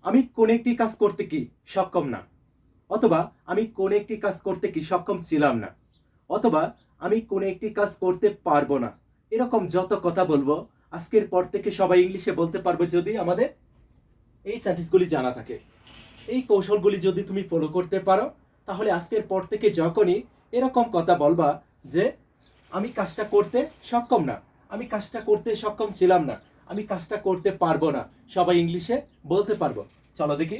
আমি কোন একটি কাজ করতে কি সক্ষম না, অথবা আমি কোন একটি কাজ করতে কি সক্ষম ছিলাম না, অথবা আমি কোন একটি কাজ করতে পারবো না, এরকম যত কথা বলবো আজকের পর থেকে সবাই ইংলিশে বলতে পারবে যদি আমাদের এই সেন্টেন্সগুলি জানা থাকে। এই কৌশলগুলি যদি তুমি ফলো করতে পারো, তাহলে আজকের পর থেকে যখনই এরকম কথা বলবা যে আমি কাজটা করতে সক্ষম না, আমি কাজটা করতে সক্ষম ছিলাম না, আমি কাজটা করতে পারবো না, সবাই ইংলিশে বলতে পারবো। চলো দেখি।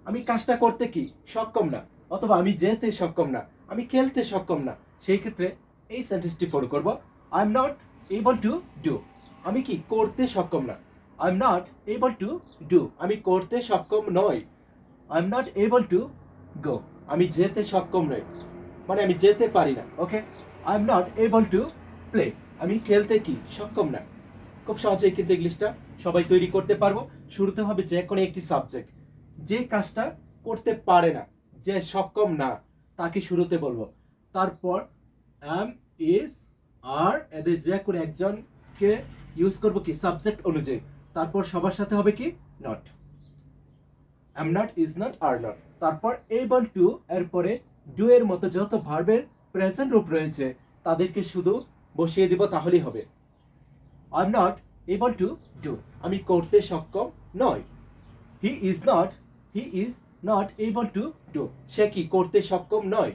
আমি কাজটা করতে কি সক্ষম না, অথবা আমি যেতে সক্ষম না, আমি খেলতে সক্ষম না, সেই ক্ষেত্রে এই সেন্টেন্সটি ফলো করব। I am not able to do. আমি কি করতে সক্ষম না, I am not able to do. আমি করতে সক্ষম নই, I am not able to go. আমি যেতে সক্ষম নই, মানে আমি যেতে পারি না। Okay, I am not able to play. আমি খেলতে কি সক্ষম না। খুব সহজেই কিন্তু ইংলিশটা সবাই তৈরি করতে পারবো। শুরুতে হবে যে কোনো একটি সাবজেক্ট, যে কাজটা করতে পারে না, যে সক্ষম না, তাকে শুরুতে বলবো। তারপর এম, ইজ, আর, এদের যে কোনো একজনকে ইউজ করবো কি সাবজেক্ট অনুযায়ী। তারপর সবার সাথে হবে কি not, am not, is not, are not. তারপর এবল টু, এরপরে ডু এর মতো যত ভার্বের প্রেজেন্ট রূপ রয়েছে তাদেরকে শুধু বসিয়ে দিব, তাহলেই হবে। I am not able to do. আমি করতে সক্ষম নয়। He is not able to do. সে কি করতে সক্ষম নয়।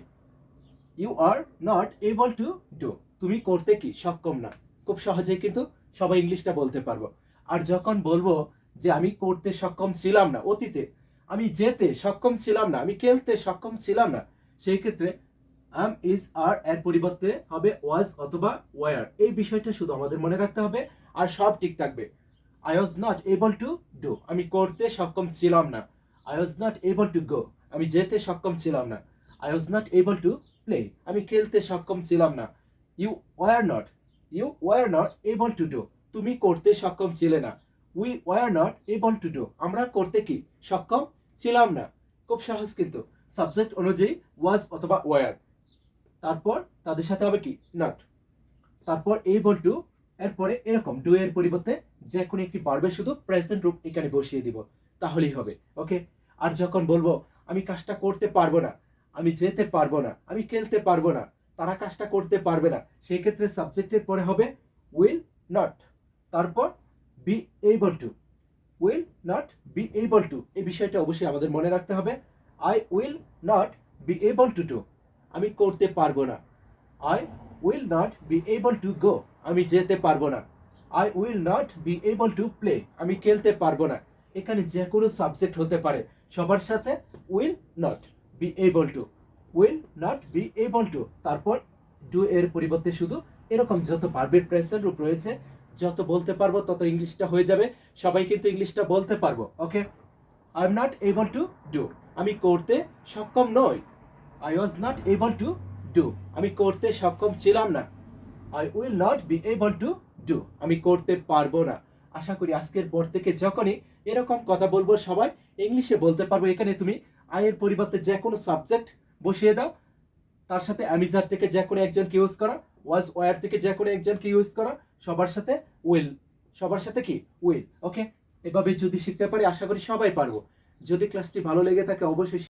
You are not able to do. তুমি করতে কি সক্ষম না। খুব সহজেই কিন্তু সবাই ইংলিশটা বলতে পারবো। আর যখন বলবো যে আমি করতে সক্ষম ছিলাম না অতীতে, আমি যেতে সক্ষম ছিলাম না, আমি খেলতে সক্ষম ছিলাম না, সেই ক্ষেত্রে am, is, are এর পরিবর্তে হবে was অথবা were। এই বিষয়টা শুধু আমাদের মনে রাখতে হবে, আর সব ঠিক থাকবে। I was not able to do। আমি করতে সক্ষম ছিলাম না। I was not able to go। আমি যেতে সক্ষম ছিলাম না। I was not able to play। আমি খেলতে সক্ষম ছিলাম না। You were not able to do। তুমি করতে সক্ষম ছিলে না। We were not able to do। আমরা করতে কি সক্ষম ছিলাম না। খুব সহজ কিন্তু, সাবজেক্ট অনুযায়ী was অথবা were। তারপর তাদের সাথে হবে কি নট। তারপর এবল টু, এরপরে এরকম ডু এর পরিবর্তে যে কোনো একটি ভার্বের শুধু প্রেজেন্ট রূপ এখানে বসিয়ে দিব, তাহলেই হবে। ওকে। আর যখন বলবো আমি কাজটা করতে পারবো না, আমি যেতে পারবো না, আমি খেলতে পারবো না, তারা কাজটা করতে পারবে না, সেই ক্ষেত্রে সাবজেক্টের পরে হবে উইল নট। তারপর B able two, will not be able two. এই বিষয়টা অবশ্যই আমাদের মনে রাখতে হবে। I will not be able to do. আমি করতে পারবো না। I will not be able to go. আমি যেতে পারবো না। I will not be able to play. আমি খেলতে পারবো না। এখানে যে কোনো সাবজেক্ট হতে পারে, সবার সাথে will not be able two, will not be able two. তারপর ডু এর পরিবর্তে শুধু এরকম যত ভার্বের প্রেজেন্ট রূপ রয়েছে, যত বলতে পারবো তত ইংলিশটা হয়ে যাবে। সবাই কিন্তু ইংলিশটা বলতে পারবো। Okay, I am not able to do. আমি করতে সক্ষম নই। I was not able to do. আমি করতে সক্ষম ছিলাম না। I will not be able to do. আমি করতে পারবো না। আশা করি আজকের পর থেকে যখনই এরকম কথা বলবো সবাই ইংলিশে বলতে পারবো। এখানে তুমি আই এর পরিবর্তে যে কোনো সাবজেক্ট বসিয়ে দাও, তার সাথে অ্যামিজার থেকে যে কোনো একজনকে ইউজ করা, ওয়াজ ওয়ার থেকে যে কোনো একজনকে ইউজ করা, সবার সাথে উইল, সবার সাথে কি উইল। ওকে, এভাবে যদি শিখতে পারি আশা করি সবাই পারবো। যদি ক্লাসটি ভালো লেগে থাকে অবশ্যই